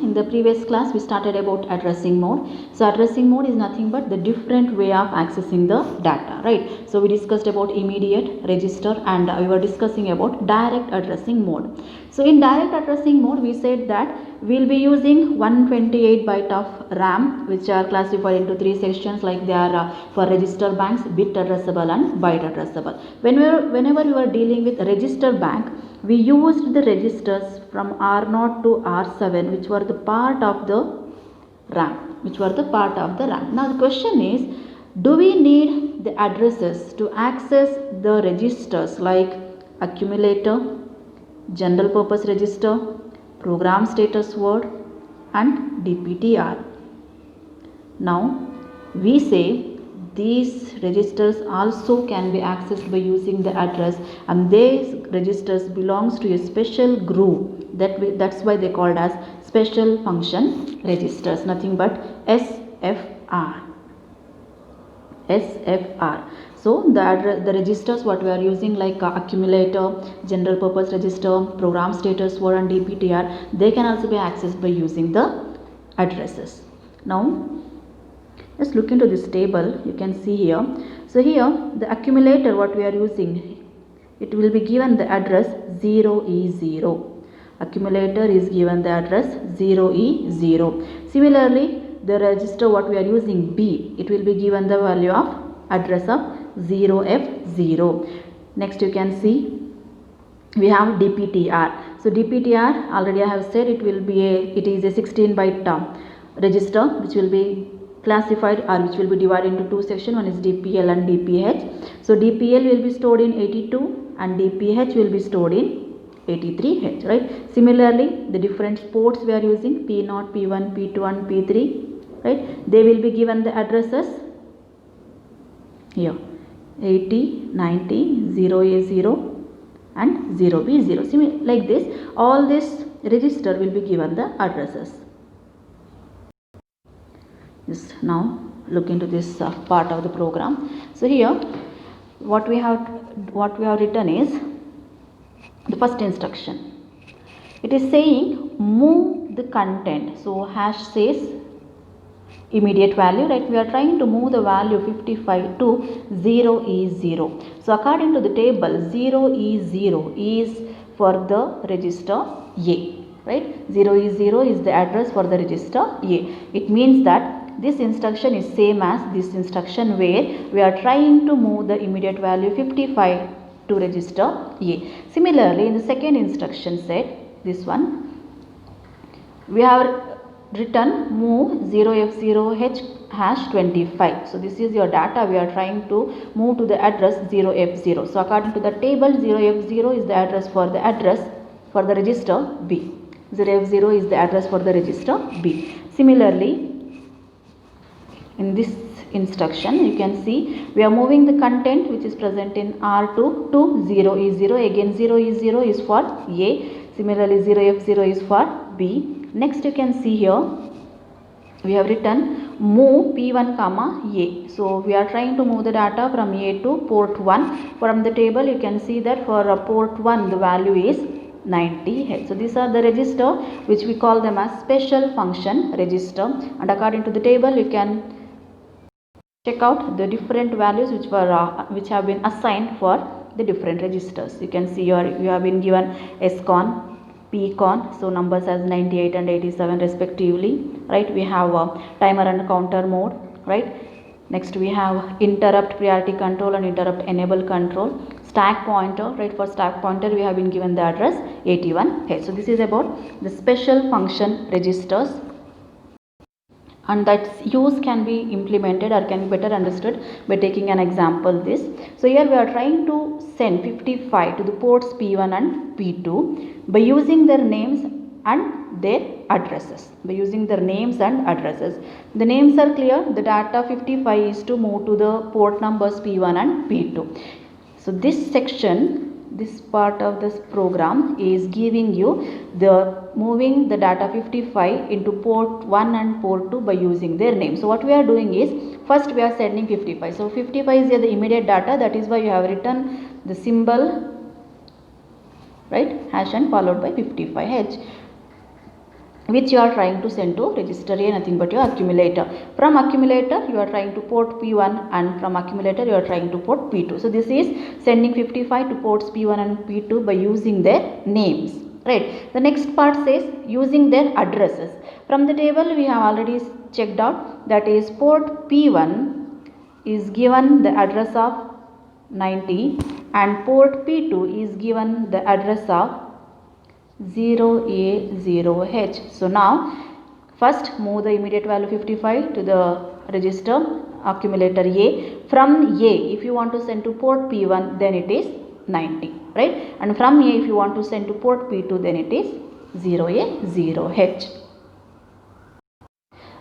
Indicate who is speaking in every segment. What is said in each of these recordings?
Speaker 1: In the previous class we started about addressing mode. So addressing mode is nothing but the different way of accessing the data, right? So we discussed about immediate, register, and we were discussing about direct addressing mode. So in direct addressing mode we said that we'll be using 128 byte of RAM, which are classified into three sections, like they are for register banks, bit addressable and byte addressable. Whenever you are dealing with register bank, we used the registers from R0 to R7, which were the part of the RAM. Now the question is, do we need the addresses to access the registers like accumulator, general purpose register, program status word, and DPTR? Now we say these registers also can be accessed by using the address, and these registers belongs to a special group that's why they called as special function registers, nothing but SFR. So the registers what we are using, like accumulator, general purpose register, program status word, and DPTR, they can also be accessed by using the addresses. Now let's look into this table. You can see here. So here the accumulator what we are using, it will be given the address 0E0. Accumulator is given the address 0E0. Similarly, the register what we are using B, it will be given the value of address of 0F0. Next you can see we have DPTR. So DPTR, already I have said, it is a 16 byte register which will be classified or which will be divided into two sections. One is DPL and DPH. So DPL will be stored in 82 and DPH will be stored in 83H, right? Similarly, the different ports we are using, P0, P1, P2 and P3, right? They will be given the addresses here 80, 90, 0A0 and 0B0. Like this, all this register will be given the addresses. Now look into this part of the program. So here what we have written is the first instruction. It is saying move the content. So hash says immediate value, right? We are trying to move the value 55 to 0E0. So according to the table, 0E0 is for the register A, right? 0E0 is the address for the register A. It means that this instruction is same as this instruction where we are trying to move the immediate value 55 to register A. Similarly, in the second instruction set, this one, we have written move 0F0H hash 25. So this is your data we are trying to move to the address 0F0. So according to the table, 0F0 is the address for the register B. 0F0 is the address for the register B. Similarly, in this instruction you can see we are moving the content which is present in R2 to 0E0. Again 0E0 is for A. Similarly 0F0 is for B. Next you can see here we have written move P1 comma A. So we are trying to move the data from A to port 1. From the table you can see that for port 1 the value is 90H. So these are the register which we call them as special function register, and according to the table you can check out the different values which have been assigned for the different registers. You can see here you have been given SCON, PCON, so numbers as 98 and 87 respectively, right? We have timer and counter mode, right? Next we have interrupt priority control and interrupt enable control. Stack pointer, right? For stack pointer we have been given the address 81H. So this is about the special function registers, and that use can be implemented or can be better understood by taking an example this. So here we are trying to send 55 to the ports P1 and P2 by using their names and their addresses. The names are clear. The data 55 is to move to the port numbers P1 and P2. So this section, this part of this program is giving you the moving the data 55 into port 1 and port 2 by using their name. So what we are doing is, first we are sending 55. So 55 is the immediate data, that is why you have written the symbol, right, hash and followed by 55H. which you are trying to send to register A, nothing but your accumulator. From accumulator you are trying to port P1, and from accumulator you are trying to port P2. So this is sending 55 to ports P1 and P2 by using their names, right? The next part says using their addresses. From the table we have already checked out, that is port P1 is given the address of 90 and port P2 is given the address of 0A0H. So now first move the immediate value 55 to the register accumulator A. From A, if you want to send to port P1, then it is 90, right? And from A, if you want to send to port P2, then it is 0A0H.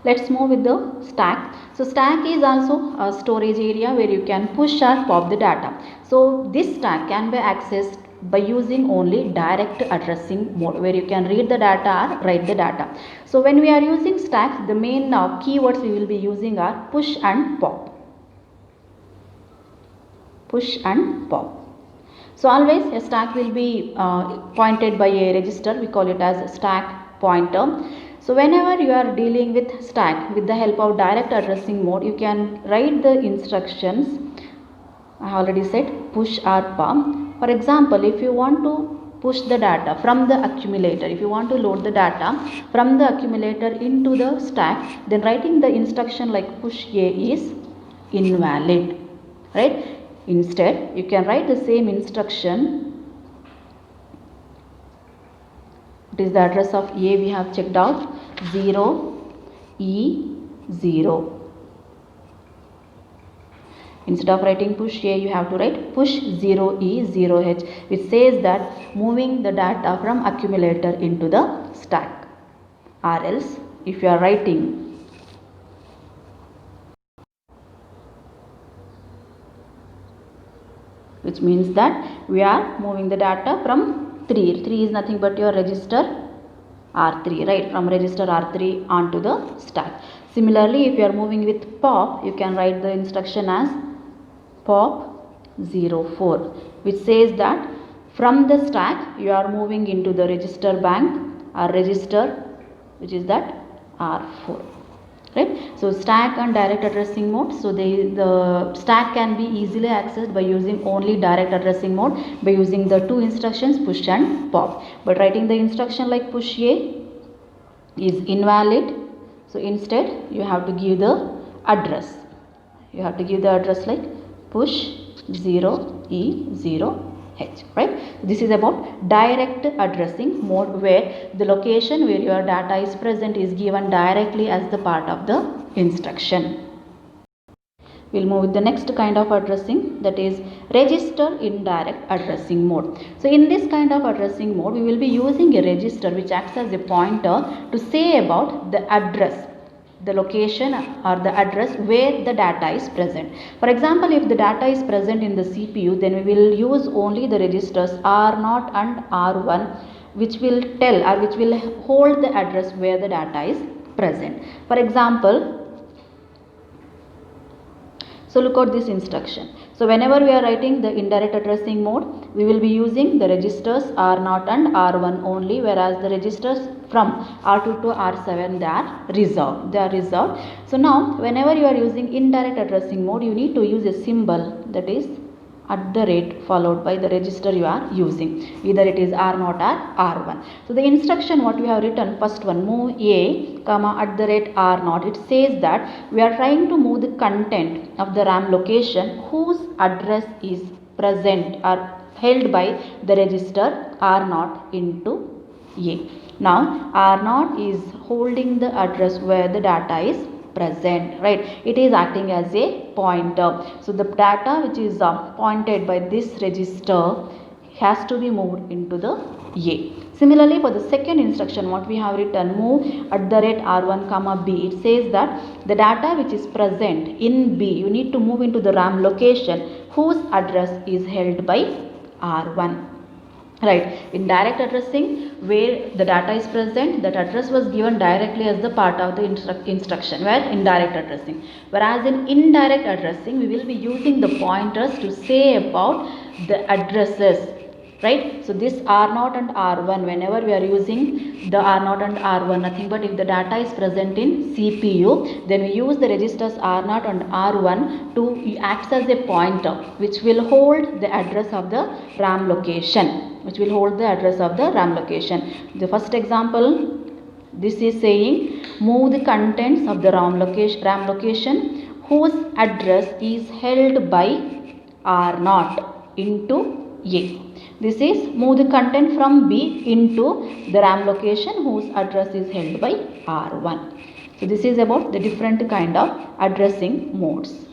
Speaker 1: Let's move with the stack. So stack is also a storage area where you can push or pop the data. So this stack can be accessed by using only direct addressing mode, where you can read the data or write the data. So when we are using stacks, the main keywords we will be using are push and pop. Push and pop. So always a stack will be pointed by a register. We call it as stack pointer. So whenever you are dealing with stack with the help of direct addressing mode, you can write the instructions. I already said push or pop. For example, if you want to push the data from the accumulator, if you want to load the data from the accumulator into the stack, then writing the instruction like push A is invalid, right? Instead, you can write the same instruction. It is the address of A we have checked out, 0E0. Instead of writing push A, you have to write push 0E0H, which says that moving the data from accumulator into the stack. Or else, if you are writing which means that we are moving the data from 3. 3 is nothing but your register R3, right? From register R3 onto the stack. Similarly, if you are moving with pop, you can write the instruction as pop 04, which says that from the stack you are moving into the register bank or register, which is that R4, right? So stack and direct addressing mode. So the stack can be easily accessed by using only direct addressing mode, by using the two instructions push and pop. But writing the instruction like push A is invalid. So instead you have to give the address. You have to give the address like push 0E0H, right? This is about direct addressing mode, where the location where your data is present is given directly as the part of the instruction. We'll move with the next kind of addressing, that is register indirect addressing mode. So in this kind of addressing mode, we will be using a register which acts as a pointer to say about the address, the location or the address where the data is present. For example, if the data is present in the CPU, then we will use only the registers R0 and R1, which will tell or which will hold the address where the data is present. For example, so look at this instruction. So whenever we are writing the indirect addressing mode, we will be using the registers R0 and R1 only, whereas the registers from R2 to R7 they are reserved. So now whenever you are using indirect addressing mode, you need to use a symbol, that is @ followed by the register you are using, either it is R0 or R1. So the instruction what we have written, first one, move A, @R0, it says that we are trying to move the content of the RAM location whose address is present or held by the register R0 into A. Now R0 is holding the address where the data is present, right? It is acting as a pointer. So the data which is pointed by this register has to be moved into the A. Similarly, for the second instruction what we have written, move @R1, B, it says that the data which is present in B, you need to move into the RAM location whose address is held by R1. Right, in direct addressing, where the data is present, that address was given directly as the part of the instruction, where in direct addressing. Whereas in indirect addressing, we will be using the pointers to say about the addresses right? So this R0 and R1, whenever we are using the R0 and R1, nothing but if the data is present in CPU, then we use the registers R0 and R1 to act as a pointer which will hold the address of the RAM location. The first example, this is saying move the contents of the RAM location whose address is held by R0 into A. This is move the content from B into the RAM location whose address is held by R1. So this is about the different kind of addressing modes.